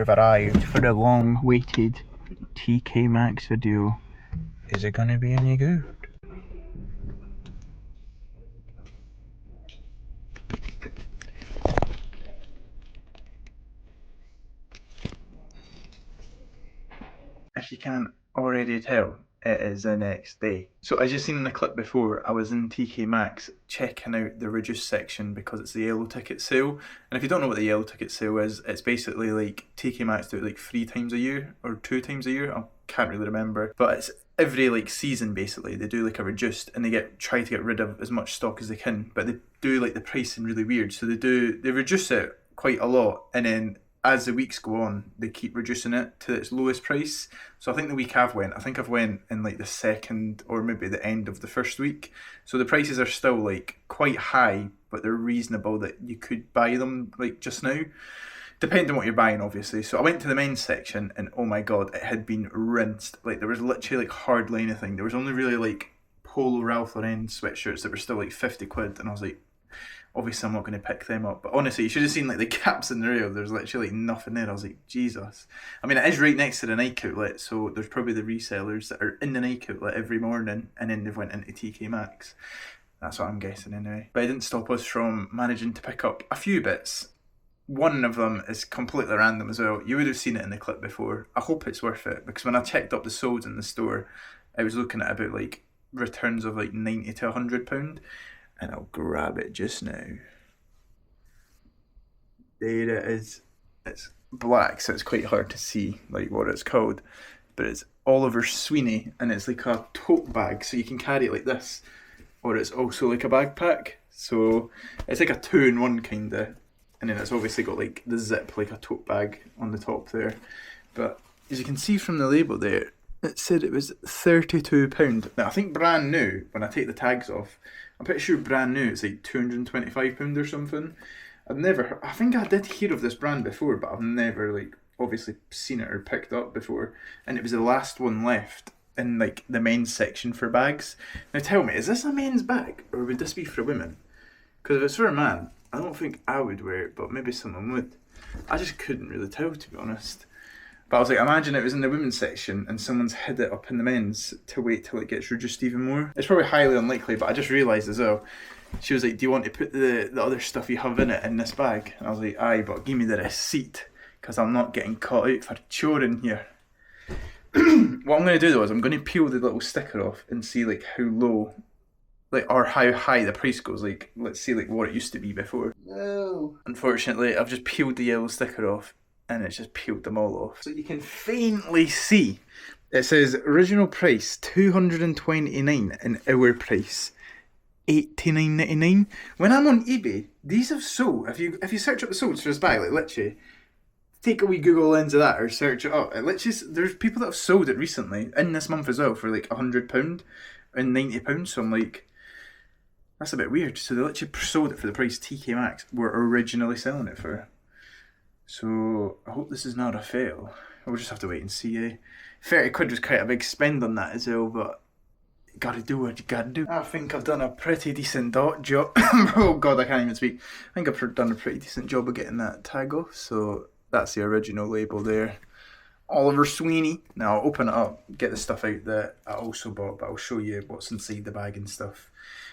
we've arrived for the long-awaited tkmaxx video. Is it gonna be any good? If you can't already tell, it is the next day. So as you've seen in the clip before, I was in tkmaxx checking out the reduced section because it's the yellow ticket sale. And if you don't know what the yellow ticket sale is, it's basically like tkmaxx do it like 3 times a year or 2 times a year. I can't really remember, but it's every like season basically they do like a reduced, and they try to get rid of as much stock as they can, but they do like the pricing really weird. So they reduce it quite a lot, and then as the weeks go on, they keep reducing it to its lowest price. So I think the week I've went in like the second or maybe the end of the first week. So the prices are still like quite high, but they're reasonable that you could buy them like just now. Depending on what you're buying, obviously. So I went to the men's section and oh my god, it had been rinsed. Like there was literally like hardly anything. There was only really like Polo Ralph Lauren sweatshirts that were still like 50 quid, and I was like, obviously I'm not going to pick them up. But honestly, you should have seen like the gaps in the rail. There's literally like nothing there. I was like, Jesus. I mean, it is right next to the Nike outlet, so there's probably the resellers that are in the Nike outlet every morning, and then they've went into tkmaxx. That's what I'm guessing anyway. But it didn't stop us from managing to pick up a few bits. One of them is completely random as well. You would have seen it in the clip before. I hope it's worth it, because when I checked up the solds in the store, I was looking at about like returns of like £90 to £100. And I'll grab it just now. There it is. It's black, so it's quite hard to see like what it's called. But it's Oliver Sweeney, and it's like a tote bag, so you can carry it like this. Or it's also like a backpack. So it's like a 2-in-1 kinda. And then it's obviously got like the zip, like a tote bag on the top there. But as you can see from the label there, it said it was £32. Now I think brand new, when I take the tags off, I'm pretty sure brand new it's like £225 or something. I think I did hear of this brand before, but I've never like obviously seen it or picked up before. And it was the last one left in like the men's section for bags. Now tell me, is this a men's bag or would this be for women? Because if it's for a man, I don't think I would wear it, but maybe someone would. I just couldn't really tell, to be honest. But I was like, imagine it was in the women's section and someone's hid it up in the men's to wait till it gets reduced even more. It's probably highly unlikely, but I just realised as well. She was like, do you want to put the other stuff you have in it in this bag? And I was like, aye, but give me the receipt, because I'm not getting caught out for choring here. What I'm going to do though is I'm going to peel the little sticker off and see like how low, like, or how high the price goes. Like, let's see like what it used to be before. No. Unfortunately, I've just peeled the yellow sticker off, and it's just peeled them all off. So you can faintly see it says original price $229 and our price $89.99. When I'm on eBay, these have sold. If you search up the solds for this bag, like literally, take a wee Google lens of that or search it up. It literally, there's people that have sold it recently in this month as well for like £100 and £90. So I'm like, that's a bit weird. So they literally sold it for the price tkmaxx were originally selling it for. So I hope this is not a fail. We'll just have to wait and see. 30 quid was quite a big spend on that as well, but you gotta do what you gotta do. I think I've done a pretty decent job. Oh god, I can't even speak. I think I've done a pretty decent job of getting that tag off. So that's the original label there. Oliver Sweeney. Now I'll open it up, get the stuff out that I also bought, but I'll show you what's inside the bag and stuff.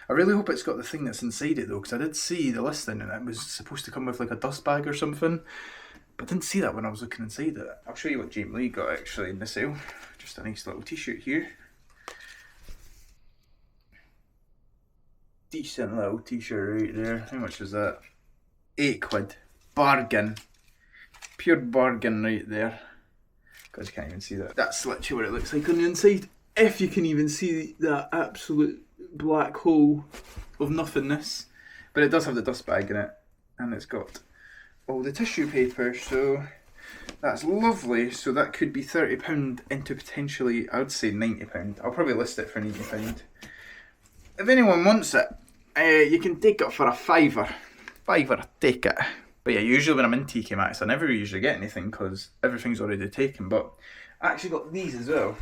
I really hope it's got the thing that's inside it though, because I did see the listing and it was supposed to come with like a dust bag or something. But I didn't see that when I was looking inside it. I'll show you what Jamie Lee got actually in the sale. Just a nice little t-shirt here. Decent little t-shirt right there. How much was that? 8 quid. Bargain. Pure bargain right there. Because you can't even see that. That's literally what it looks like on the inside. If you can even see that absolute black hole of nothingness. But it does have the dust bag in it. And it's got all the tissue paper, so that's lovely. So that could be £30 into potentially, I would say £90. I'll probably list it for £90. If anyone wants it, you can take it for a £5. Take it. But yeah, usually when I'm in tkmaxx, I never usually get anything because everything's already taken. But I actually got these as well.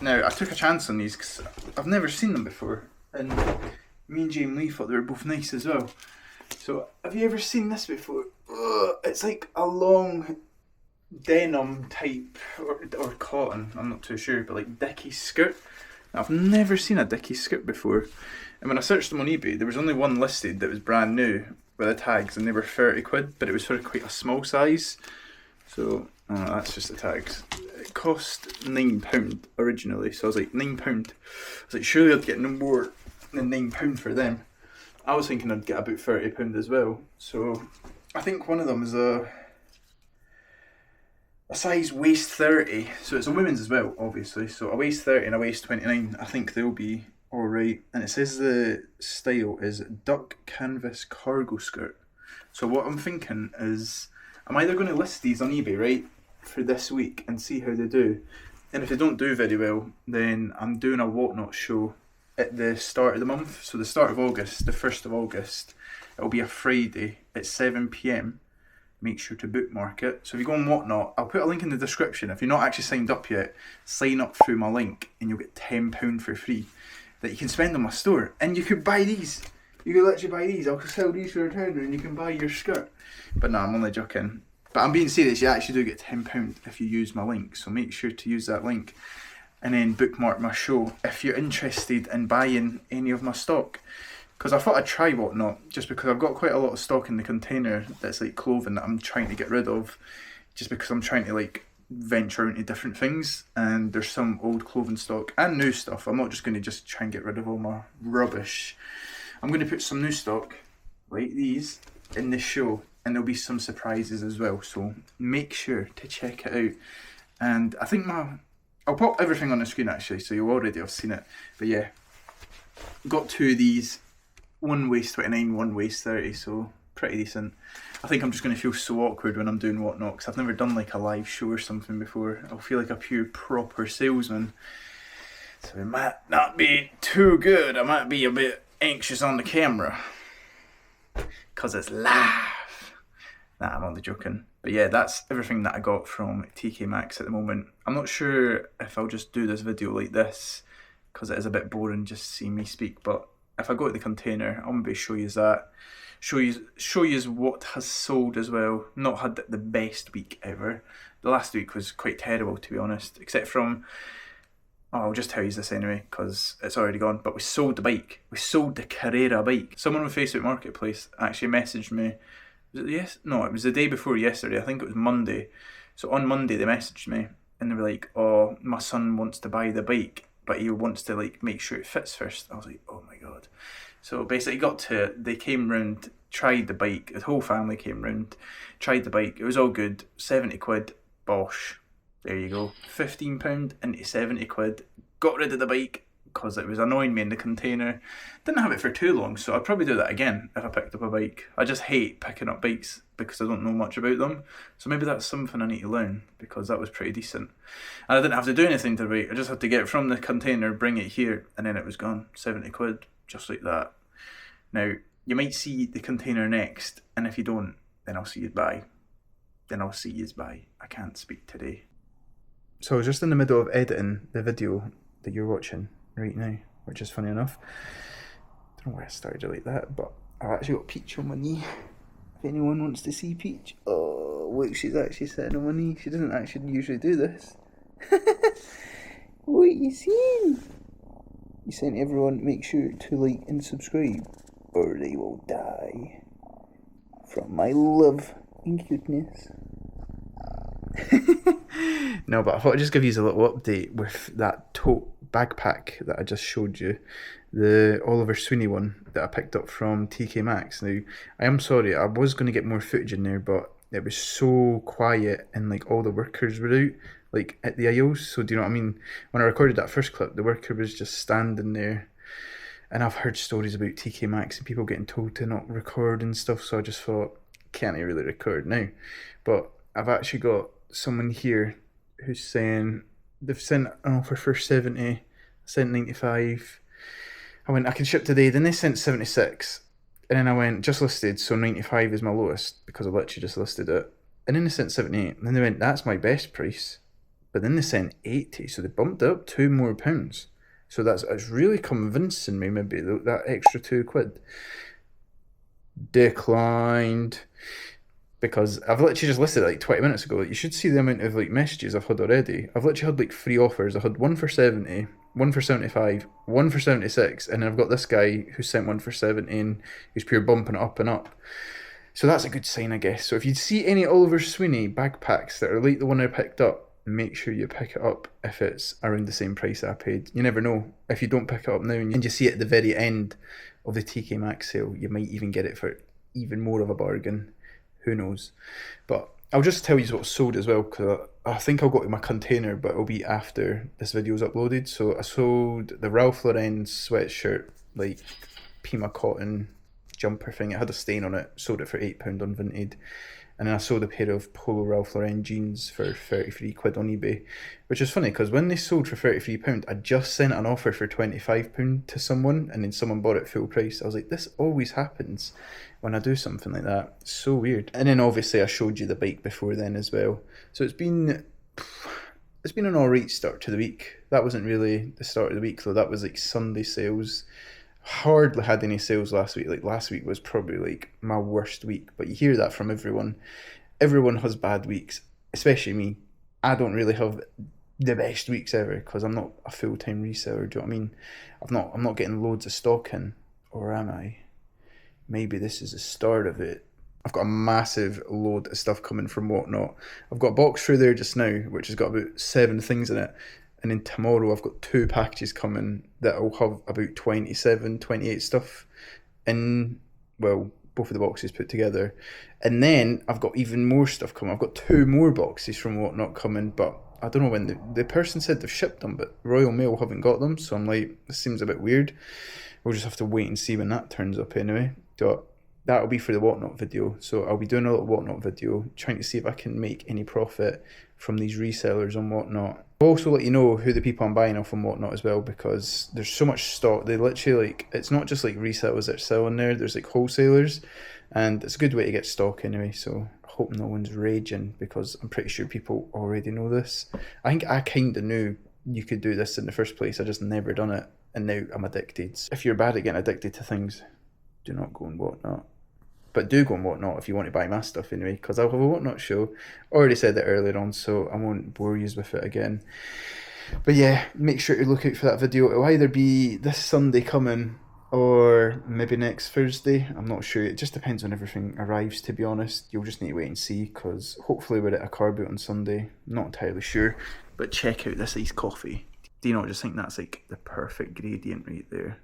Now, I took a chance on these because I've never seen them before, and me and Jamie Lee thought they were both nice as well. So, have you ever seen this before? It's like a long denim type or cotton, I'm not too sure, but like Dickies skirt. I've never seen a Dickies skirt before, and when I searched them on eBay, there was only one listed that was brand new with the tags, and they were 30 quid, but it was for quite a small size. So that's just the tags. It cost £9 originally, so I was like, £9. I was like, surely I'd get no more than £9 for them. I was thinking I'd get about £30 as well. So I think one of them is a size waist 30, so it's a women's as well, obviously. So a waist 30 and a waist 29, I think they'll be alright. And it says the style is duck canvas cargo skirt. So what I'm thinking is, I'm either going to list these on eBay, right, for this week and see how they do. And if they don't do very well, then I'm doing a Whatnot show at the start of the month. So the start of August, the 1st of August, it'll be a Friday at 7 PM. Make sure to bookmark it. So if you go on Whatnot, I'll put a link in the description. If you're not actually signed up yet, sign up through my link and you'll get £10 for free that you can spend on my store. And you could buy these. You could literally buy these. I'll sell these for £1 and you can buy your skirt. But no, I'm only joking. But I'm being serious, you actually do get £10 if you use my link. So make sure to use that link and then bookmark my show if you're interested in buying any of my stock. Because I thought I'd try Whatnot, just because I've got quite a lot of stock in the container that's like clothing that I'm trying to get rid of, just because I'm trying to like venture into different things, and there's some old clothing stock and new stuff. I'm not just going to just try and get rid of all my rubbish. I'm going to put some new stock like these in this show, and there'll be some surprises as well, so make sure to check it out. And I think I'll pop everything on the screen actually, so you already have seen it. But yeah, got two of these. One waist 29, one waist 30, so pretty decent. I think I'm just going to feel so awkward when I'm doing Whatnot, because I've never done like a live show or something before. I'll feel like a pure proper salesman. So it might not be too good. I might be a bit anxious on the camera, because it's live. Nah, I'm only joking. But yeah, that's everything that I got from tkmaxx at the moment. I'm not sure if I'll just do this video like this, because it is a bit boring just seeing me speak, but if I go to the container, I'll maybe show you that. Show you what has sold as well. Not had the best week ever. The last week was quite terrible, to be honest. Except from, I'll just tell you this anyway, because it's already gone. But we sold the bike. We sold the Carrera bike. Someone on Facebook Marketplace actually messaged me. Was it No, it was the day before yesterday. I think it was Monday. So on Monday they messaged me and they were like, "Oh, my son wants to buy the bike, but he wants to like make sure it fits first." I was like, oh my god. So basically they came round, tried the bike, the whole family came round, tried the bike, it was all good, 70 quid, bosh, there you go, £15 into 70 quid, got rid of the bike, because it was annoying me in the container, didn't have it for too long, so I'd probably do that again if I picked up a bike. I just hate picking up bikes because I don't know much about them, so maybe that's something I need to learn, because that was pretty decent. And I didn't have to do anything to the bike, I just had to get it from the container, bring it here, and then it was gone, 70 quid, just like that. Now, you might see the container next, and if you don't, then I'll see you buy. I can't speak today. So I was just in the middle of editing the video that you're watching right now, which is funny enough. I don't know why I started it like that, but I've actually got Peach on my knee. If anyone wants to see Peach. Oh, look, she's actually sitting on my knee. She doesn't actually usually do this. What you seen? You saying everyone make sure to like and subscribe, or they will die from my love and cuteness. No, but I thought I'd just give you a little update with that tote backpack that I just showed you, the Oliver Sweeney one that I picked up from tkmaxx. Now, I am sorry, I was going to get more footage in there, but it was so quiet and like all the workers were out, like at the aisles. So do you know what I mean? When I recorded that first clip, the worker was just standing there. And I've heard stories about tkmaxx and people getting told to not record and stuff, so I just thought, can't I really record now? But I've actually got someone here who's saying they've sent an offer for 70, sent 95. I went, I can ship today. Then they sent 76. And then I went, just listed, so 95 is my lowest, because I literally just listed it. And then they sent 78. And then they went, that's my best price. But then they sent 80, so they bumped up £2 more. So it's really convincing me, maybe, that extra £2. Declined. because I've literally just listed it like 20 minutes ago. Like, you should see the amount of like messages I've had already. I've literally had like 3 offers. I had one for 70, one for 75, one for 76, and then I've got this guy who sent one for 70 and who's pure bumping it up and up. So that's a good sign, I guess. So if you see any Oliver Sweeney backpacks that are like the one I picked up, make sure you pick it up if it's around the same price I paid. You never know. If you don't pick it up now and you see it at the very end of the TK sale, you might even get it for even more of a bargain. Who knows? But I'll just tell you what's sold as well, because I think I'll go to my container, but it'll be after this video is uploaded. So I sold the Ralph Lauren sweatshirt, like Pima cotton jumper thing. It had a stain on it. Sold it for £8 on Vinted. And then I sold a pair of Polo Ralph Lauren jeans for 33 quid on eBay, which is funny because when they sold for £33, I just sent an offer for £25 to someone, and then someone bought it full price. I was like, this always happens when I do something like that. It's so weird. And then obviously I showed you the bike before then as well. So it's been an alright start to the week. That wasn't really the start of the week though. That was like Sunday sales. Hardly had any sales last week. Like last week was probably like my worst week, but you hear that from everyone. Everyone has bad weeks, especially me. I don't really have the best weeks ever because I'm not a full-time reseller. Do you know what I mean? I'm not getting loads of stock in, or am I? Maybe this is the start of it. I've got a massive load of stuff coming from Whatnot. I've got a box through there just now, which has got about 7 things in it. And then tomorrow I've got 2 packages coming that will have about 27, 28 stuff in, well, both of the boxes put together. And then I've got even more stuff coming. I've got 2 more boxes from Whatnot coming, but I don't know when the person said they've shipped them, but Royal Mail haven't got them. So I'm like, this seems a bit weird. We'll just have to wait and see when that turns up anyway. But that'll be for the Whatnot video. So I'll be doing a little Whatnot video, trying to see if I can make any profit from these resellers on Whatnot. I'll also let you know who the people I'm buying off on Whatnot as well, because there's so much stock. They literally, like, it's not just like resellers that are selling there, there's like wholesalers, and it's a good way to get stock anyway. So I hope no one's raging, because I'm pretty sure people already know this. I think I kind of knew you could do this in the first place, I just never done it, and now I'm addicted. If you're bad at getting addicted to things, do not go on Whatnot. But do go on Whatnot if you want to buy my stuff anyway, because I'll have a Whatnot show. Already said that earlier on, so I won't bore you with it again. But yeah, make sure to look out for that video. It'll either be this Sunday coming, or maybe next Thursday. I'm not sure. It just depends when everything arrives, to be honest. You'll just need to wait and see, because hopefully we're at a car boot on Sunday. I'm not entirely sure. But check out this iced coffee. Do you not just think that's like the perfect gradient right there?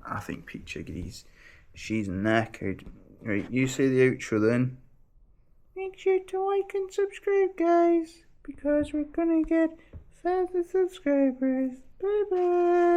I think Peach agrees. She's knackered. Right, you say the outro then. Make sure to like and subscribe, guys, because we're gonna get 1,000 subscribers. Bye bye.